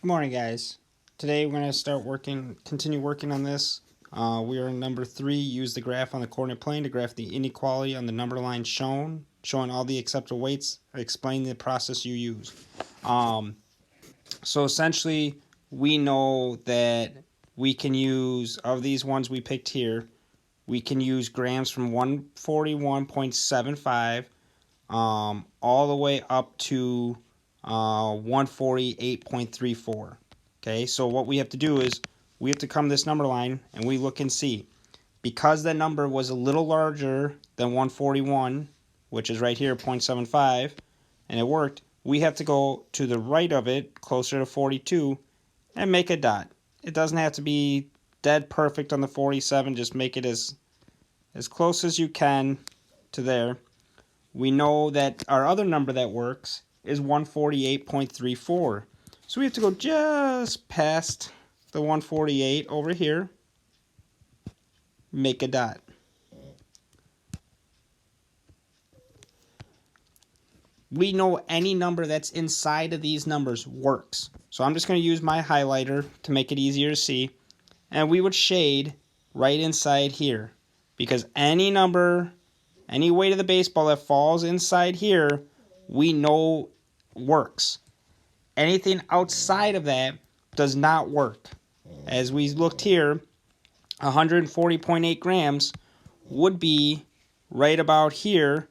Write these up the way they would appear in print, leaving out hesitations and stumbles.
Good morning, guys. Today we're going to continue working on this. We are in number 3. Use the graph on the coordinate plane to graph the inequality on the number line shown, showing all the acceptable weights. Explain the process you use. So essentially, we know that we can use, of these ones we picked here, we can use grams from 141.75 all the way up to 148.34. Okay, so what we have to do is we have to come this number line and we look and see. Because the number was a little larger than 141, which is right here, 0.75, and it worked, we have to go to the right of it, closer to 42, and make a dot. It doesn't have to be dead perfect on the 47, just make it as close as you can to there. We know that our other number that works is 148.34. So we have to go just past the 148 over here, make a dot. We know any number that's inside of these numbers works. So I'm just going to use my highlighter to make it easier to see. And we would shade right inside here. Because any number, any weight of the baseball that falls inside here, we know works. Anything outside of that does not work. As we looked here, 140.8 grams would be right about here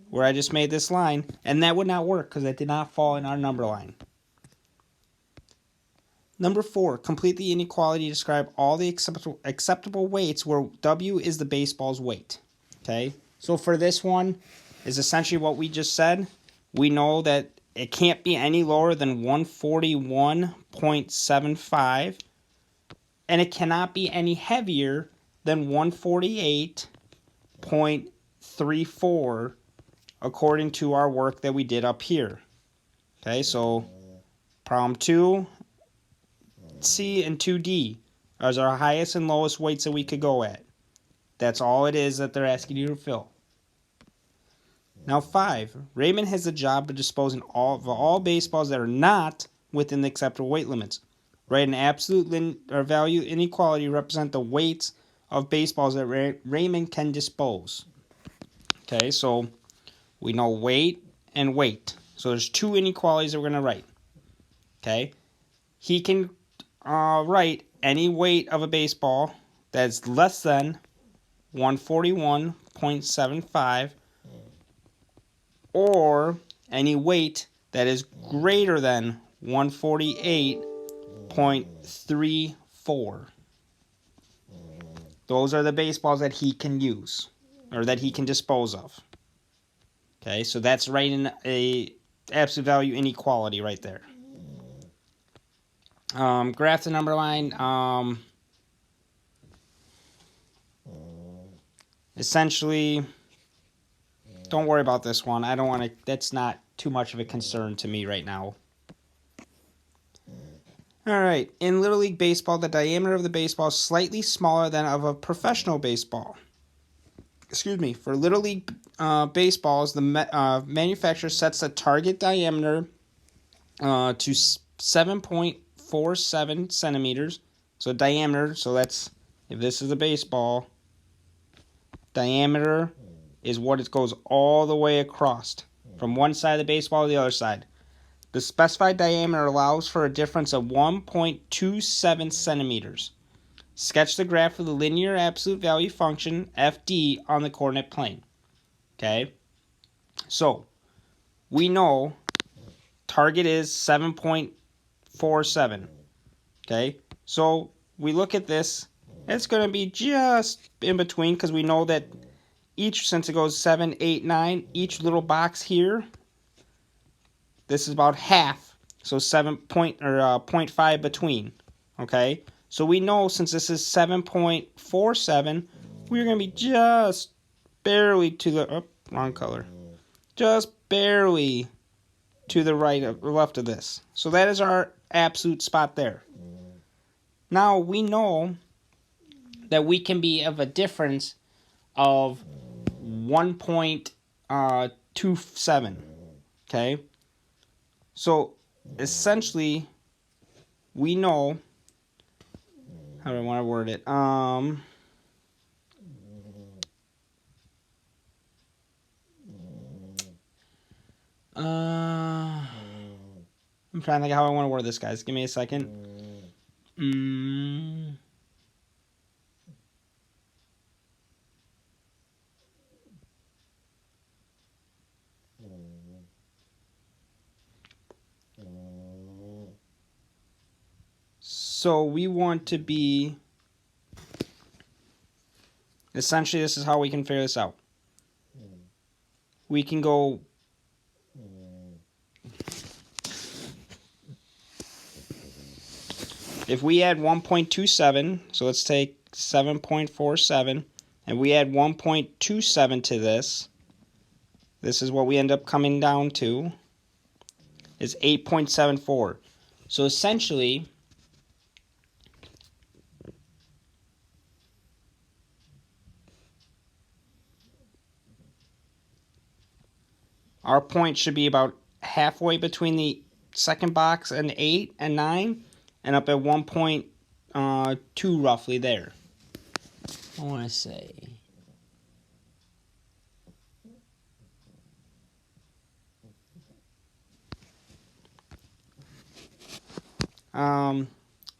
where I just made this line, and that would not work because that did not fall in our number line. Number 4, complete the inequality to describe all the acceptable weights where W is the baseball's weight. Okay, so for this one is essentially what we just said. We know that it can't be any lower than 141.75, and it cannot be any heavier than 148.34 according to our work that we did up here. Okay, so problem 2, C and 2D are our highest and lowest weights that we could go at. That's all it is that they're asking you to fill. Now 5, Raymond has the job of disposing of all baseballs that are not within the acceptable weight limits. Write an absolute value inequality to represent the weights of baseballs that Raymond can dispose. Okay, so we know weight and weight. So there's 2 inequalities that we're going to write. Okay, he can write any weight of a baseball that's less than 141.75 or any weight that is greater than 148.34. Those are the baseballs that he can use or that he can dispose of. Okay, so that's writing a absolute value inequality right there. Graph the number line. Essentially, don't worry about this one. I don't want to. That's not too much of a concern to me right now. All right. In Little League Baseball, the diameter of the baseball is slightly smaller than of a professional baseball. Excuse me. For Little League baseballs, the manufacturer sets the target diameter to 7.47 centimeters. So diameter. So that's, if this is a baseball, diameter is what it goes all the way across from one side of the baseball to the other side. The specified diameter allows for a difference of 1.27 centimeters. Sketch the graph of the linear absolute value function, FD, on the coordinate plane. Okay? So, we know target is 7.47. Okay? So, we look at this. It's going to be just in between because we know that since it goes 7, 8, 9, each little box here, this is about half, so 0.5 between, okay? So we know since this is 7.47, we're going to be just barely to the, wrong color, just barely to the right or left of this. So that is our absolute spot there. Now we know that we can be of a difference of 1.27, okay? So essentially, we know, how do I want to word it? I'm trying to think how I want to word this, guys. Give me a second. So we want to be, essentially this is how we can figure this out. We can go, if we add 1.27, so let's take 7.47, and we add 1.27 to this is what we end up coming down to, is 8.74. So essentially, our point should be about halfway between the second box and 8 and 9, and up at 1.2 roughly there. I want to say. To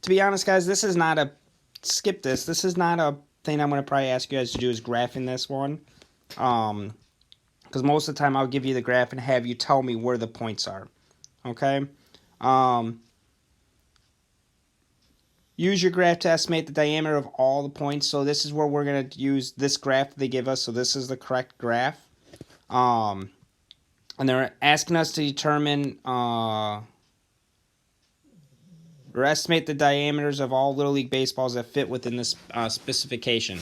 be honest, guys, this is not a, skip this. This is not a thing I'm going to probably ask you guys to do, is graphing this one. Because most of the time I'll give you the graph and have you tell me where the points are. Okay? Use your graph to estimate the diameter of all the points. So this is where we're going to use this graph they give us. So this is the correct graph. And they're asking us to determine or estimate the diameters of all Little League baseballs that fit within this specification.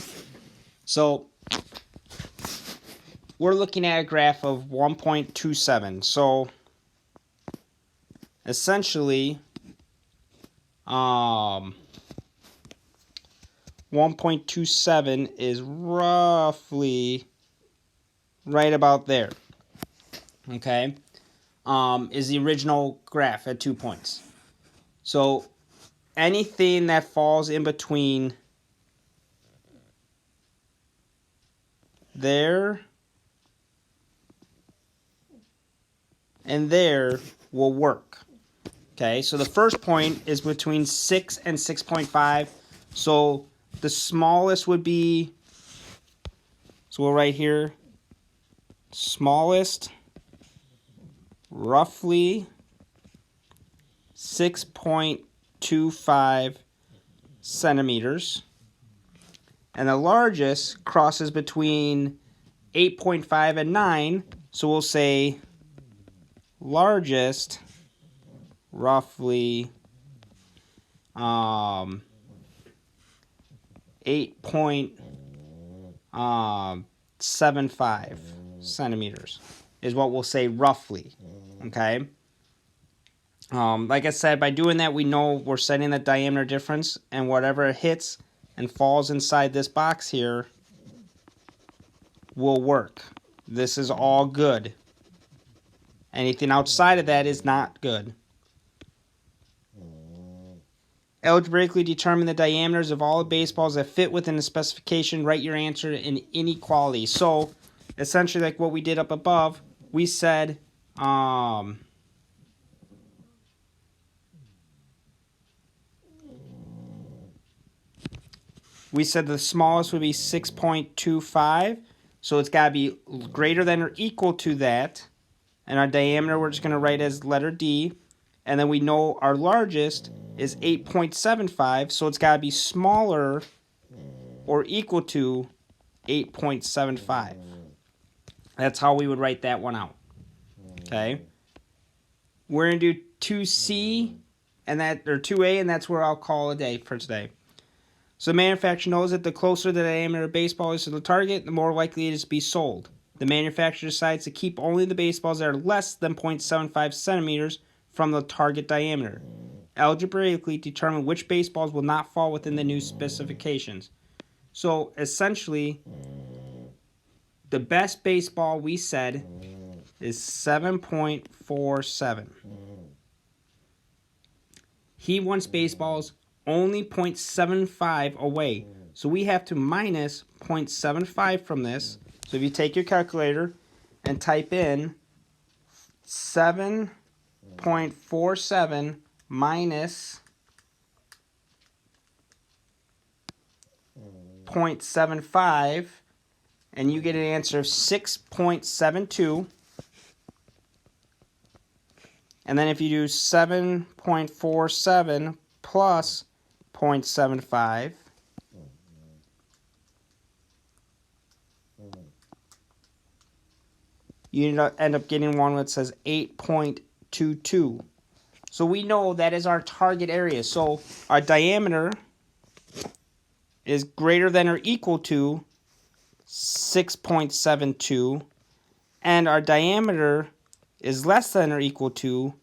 So we're looking at a graph of 1.27. So essentially, 1.27 is roughly right about there. Okay, is the original graph at 2 points. So anything that falls in between there and there will work. Okay, so the first point is between 6 and 6.5. So the smallest would be, so we'll write here, smallest, roughly 6.25 centimeters. And the largest crosses between 8.5 and 9. So we'll say largest, roughly 8.75 centimeters is what we'll say roughly. Okay. Like I said, by doing that, we know we're setting the diameter difference, and whatever hits and falls inside this box here will work. This is all good. Anything outside of that is not good. Algebraically determine the diameters of all the baseballs that fit within the specification. Write your answer in inequality. So, essentially, like what we did up above, we said, the smallest would be 6.25. So it's got to be greater than or equal to that. And our diameter we're just going to write as letter D. And then we know our largest is 8.75. So it's got to be smaller or equal to 8.75. That's how we would write that one out. Okay. We're going to do 2C and that, or 2A, and that's where I'll call a day for today. So the manufacturer knows that the closer the diameter of baseball is to the target, the more likely it is to be sold. The manufacturer decides to keep only the baseballs that are less than 0.75 centimeters from the target diameter. Algebraically determine which baseballs will not fall within the new specifications. So essentially, the best baseball we said is 7.47. He wants baseballs only 0.75 away. So we have to minus 0.75 from this. So if you take your calculator and type in 7.47 minus 0.75, and you get an answer of 6.72. And then if you do 7.47 plus 0.75, you end up getting one that says 8.22. So we know that is our target area. So our diameter is greater than or equal to 6.72, and our diameter is less than or equal to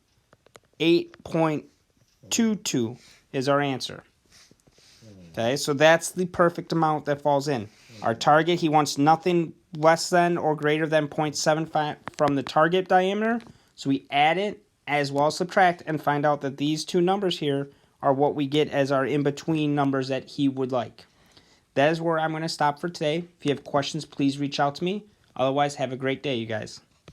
8.22 is our answer. Okay, so that's the perfect amount that falls in. Our target, he wants nothing less than or greater than 0.75 from the target diameter. So we add it as well as subtract and find out that these two numbers here are what we get as our in-between numbers that he would like. That is where I'm going to stop for today. If you have questions, please reach out to me. Otherwise, have a great day, you guys.